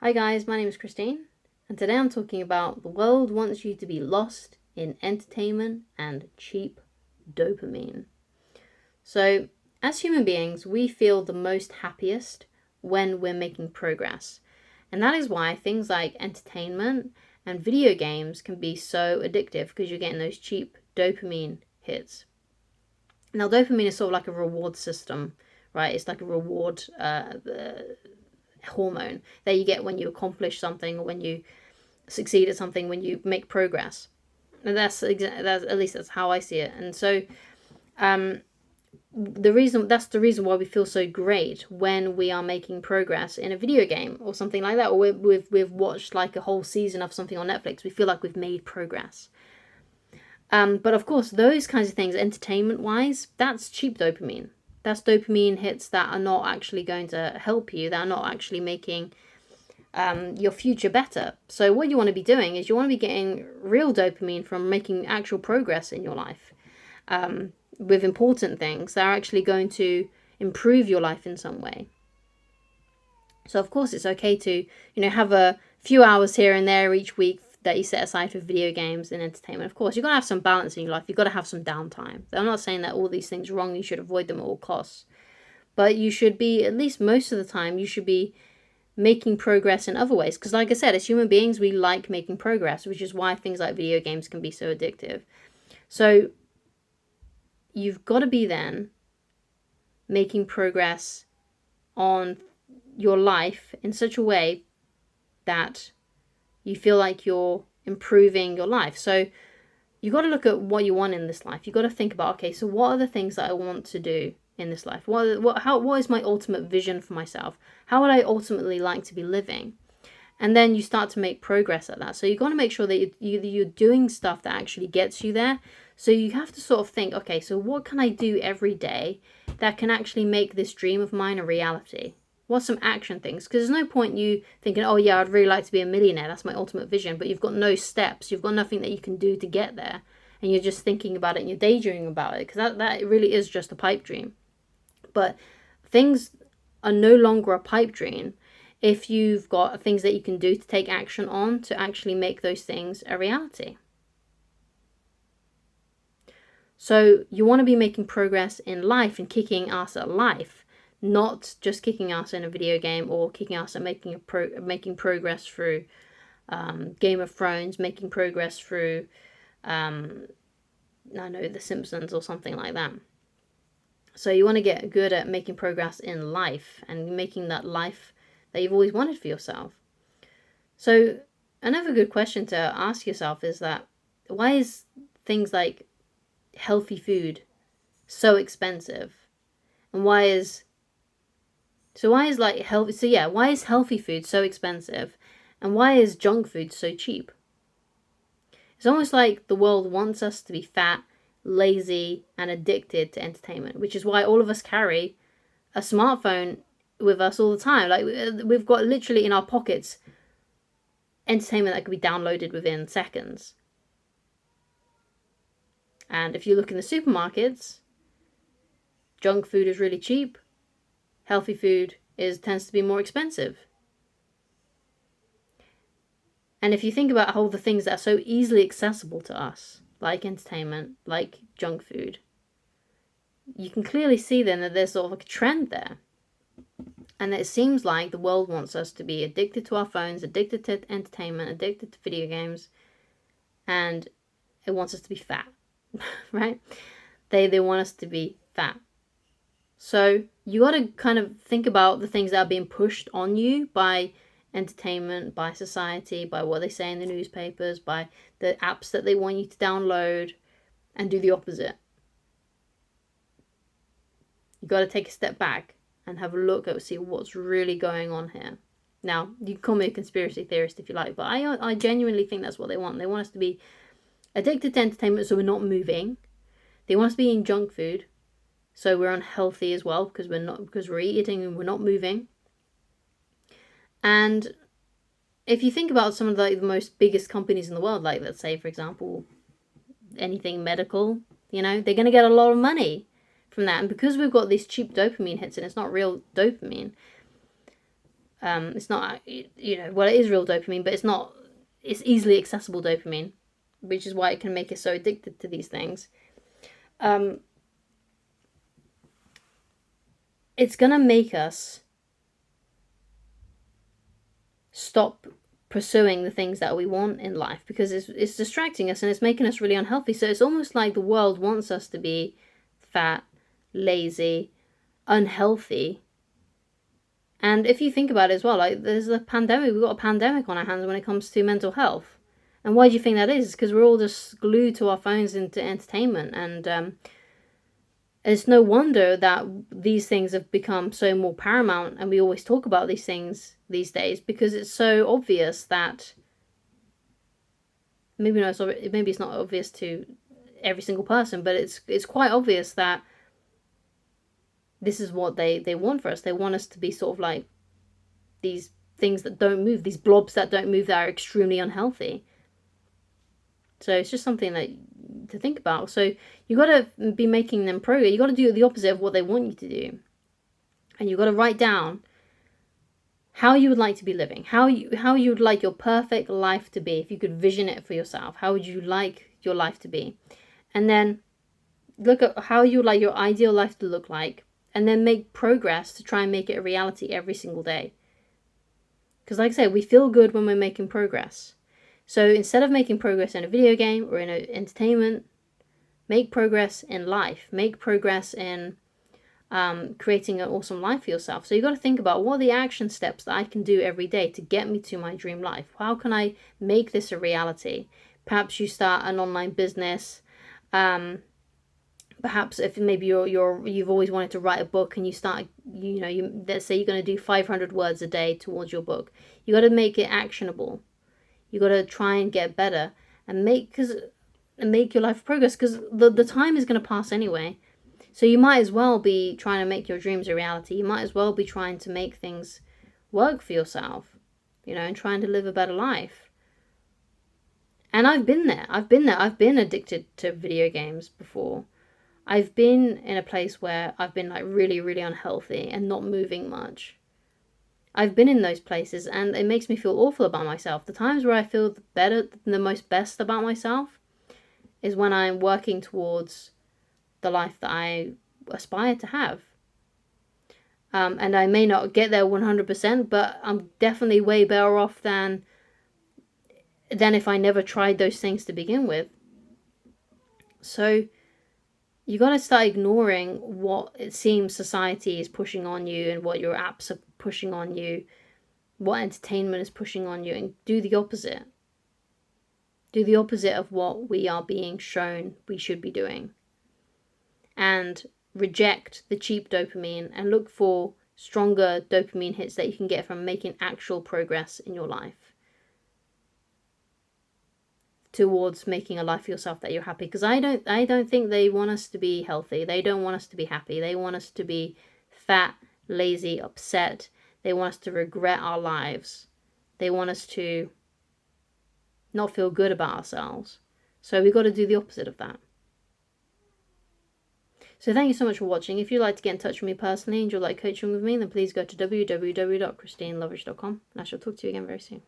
Hi guys, my name is Christine, and today I'm talking about the world wants you to be lost in entertainment and cheap dopamine. So, as human beings, we feel the most happiest when we're making progress. And that is why things like entertainment and video games can be so addictive because you're getting those cheap dopamine hits. Now, dopamine is sort of like a reward system, right? It's like a reward hormone that you get when you accomplish something or when you succeed at something, when you make progress. And that's at least that's how I see it. And so that's the reason why we feel so great when we are making progress in a video game or something like that, or we've watched like a whole season of something on Netflix. We feel like we've made progress. But of course, those kinds of things, entertainment wise, that's cheap dopamine. That's dopamine hits that are not actually going to help you, that are not actually making your future better. So what you want to be doing is you want to be getting real dopamine from making actual progress in your life, with important things that are actually going to improve your life in some way. So of course it's okay to, have a few hours here and there each week that you set aside for video games and entertainment. Of course, you've got to have some balance in your life. You've got to have some downtime. I'm not saying that all these things are wrong. You should avoid them at all costs. But you should be, at least most of the time, you should be making progress in other ways. Because like I said, as human beings, we like making progress, which is why things like video games can be so addictive. So you've got to be then making progress on your life in such a way that you feel like you're improving your life. So you got to look at what you want in this life. You got to think about, okay, so what are the things that I want to do in this life? What is my ultimate vision for myself? How would I ultimately like to be living? And then you start to make progress at that. So you got to make sure that you're doing stuff that actually gets you there. So you have to sort of think, okay, so what can I do every day that can actually make this dream of mine a reality? What's some action things? Because there's no point you thinking, oh yeah, I'd really like to be a millionaire. That's my ultimate vision. But you've got no steps. You've got nothing that you can do to get there. And you're just thinking about it and you're daydreaming about it. Because that really is just a pipe dream. But things are no longer a pipe dream if you've got things that you can do to take action on to actually make those things a reality. So you want to be making progress in life and kicking ass at life. Not just kicking ass in a video game or kicking ass at making progress through Game of Thrones, making progress through The Simpsons or something like that. So you want to get good at making progress in life and making that life that you've always wanted for yourself. So another good question to ask yourself is that why is things like healthy food so expensive? And why is healthy food so expensive? And why is junk food so cheap? It's almost like the world wants us to be fat, lazy, and addicted to entertainment, which is why all of us carry a smartphone with us all the time. Like we've got literally in our pockets entertainment that could be downloaded within seconds. And if you look in the supermarkets, junk food is really cheap. Healthy food tends to be more expensive. And if you think about all the things that are so easily accessible to us, like entertainment, like junk food, you can clearly see then that there's sort of a trend there. And it seems like the world wants us to be addicted to our phones, addicted to entertainment, addicted to video games, and it wants us to be fat, right? They want us to be fat. So you got to kind of think about the things that are being pushed on you by entertainment, by society, by what they say in the newspapers, by the apps that they want you to download, and do the opposite. You got to take a step back and have a look at see what's really going on here. Now, you can call me a conspiracy theorist if you like, but I genuinely think that's what they want. They want us to be addicted to entertainment so we're not moving. They want us to be eating junk food so we're unhealthy as well because we're eating and we're not moving. And if you think about some of the most biggest companies in the world, like let's say for example anything medical, they're going to get a lot of money from that. And because we've got these cheap dopamine hits and it's not real dopamine, It's not, well, it is real dopamine, but it's easily accessible dopamine, which is why it can make us so addicted to these things. It's gonna make us stop pursuing the things that we want in life, because it's distracting us and it's making us really unhealthy. So it's almost like the world wants us to be fat, lazy, unhealthy. And if you think about it as well, like there's a pandemic, we've got a pandemic on our hands when it comes to mental health. And why do you think that is? Because we're all just glued to our phones into entertainment. And it's no wonder that these things have become so more paramount, and we always talk about these things these days, because it's so obvious that maybe it's not obvious to every single person, but it's quite obvious that this is what they want for us. They want us to be sort of like these things that don't move, these blobs that don't move, that are extremely unhealthy. So it's just something that to think about. So you got to be making them progress. You got to do the opposite of what they want you to do, and you got to write down how you would like to be living, how you would like your perfect life to be. If you could vision it for yourself, how would you like your life to be? And then look at how you would like your ideal life to look like, and then make progress to try and make it a reality every single day. Because like I said, we feel good when we're making progress. So instead of making progress in a video game or in entertainment, make progress in life. Make progress in creating an awesome life for yourself. So you got to think about, what are the action steps that I can do every day to get me to my dream life? How can I make this a reality? Perhaps you start an online business. Perhaps if maybe you've always wanted to write a book, and you start, let's say you're going to do 500 words a day towards your book. You got to make it actionable. You got to try and get better and make your life progress, because the time is going to pass anyway. So you might as well be trying to make your dreams a reality. You might as well be trying to make things work for yourself, and trying to live a better life. And I've been there. I've been addicted to video games before. I've been in a place where I've been like really, really unhealthy and not moving much. I've been in those places, and it makes me feel awful about myself. The times where I feel the most best about myself is when I'm working towards the life that I aspire to have. And I may not get there 100%, but I'm definitely way better off than if I never tried those things to begin with. So you got to start ignoring what it seems society is pushing on you, and what your apps are pushing on you, what entertainment is pushing on you, and do the opposite. Do the opposite of what we are being shown we should be doing. And reject the cheap dopamine and look for stronger dopamine hits that you can get from making actual progress in your life towards making a life for yourself that you're happy. Because I don't think they want us to be healthy. They don't want us to be happy. They want us to be fat, lazy, upset. They want us to regret our lives. They want us to not feel good about ourselves. So we've got to do the opposite of that. So thank you so much for watching. If you'd like to get in touch with me personally and you'd like coaching with me, then please go to www.christinelovich.com, and I shall talk to you again very soon.